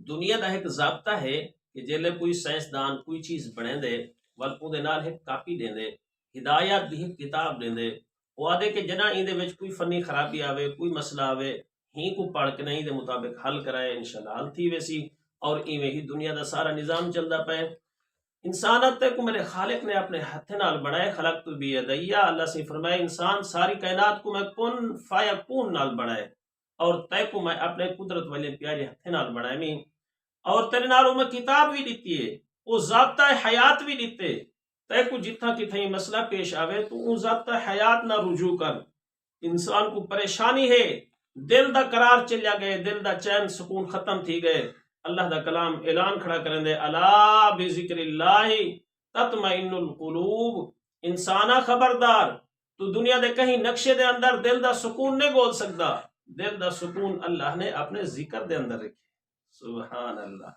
دنیا دا ایک ضابطہ ہے کہ جیلے کوئی سائنسدان کوئی چیز بنے دے ول اودے نال ایک کاپی دے دے ہدایات دی ایک کتاب دے دے وہ آدھے کہ جنا ایندے وچ کوئی فنی خرابی آوے کوئی مسئلہ آوے ہی کو پڑھ کے نہیں دے مطابق حل کرائے انشاءاللہ حل تھی ویسی اور ایویں ہی دنیا دا سارا نظام چلدا پے انسانت کو میرے خالق نے اپنے ہتھ نال بنائے خلق تو بھی ادیا اللہ سے فرمائے انسان ساری کائنات کو میں کن فیکون نال بنائے اور تے کو میں اپنے قدرت والے پیارے ہتھ نال بنائے میں اور تیرے نالوں میں کتاب بھی دیتی ہے وہ ضابطہ حیات بھی دیتے تے کو جتنا کتھیں مسئلہ پیش آوے تو ان ضابطہ حیات نہ رجوع کر انسان کو پریشانی ہے دل دا قرار چلیا گئے دل دا چین سکون ختم تھی گئے اللہ دا کلام اعلان کھڑا کریں دے الا بذکر اللہ تطمئن القلوب انسانا خبردار تو دنیا دے کہیں نقشے دے اندر دل دا سکون نہیں گول سکتا دل دا سکون اللہ نے اپنے ذکر دے اندر رکھے سبحان اللہ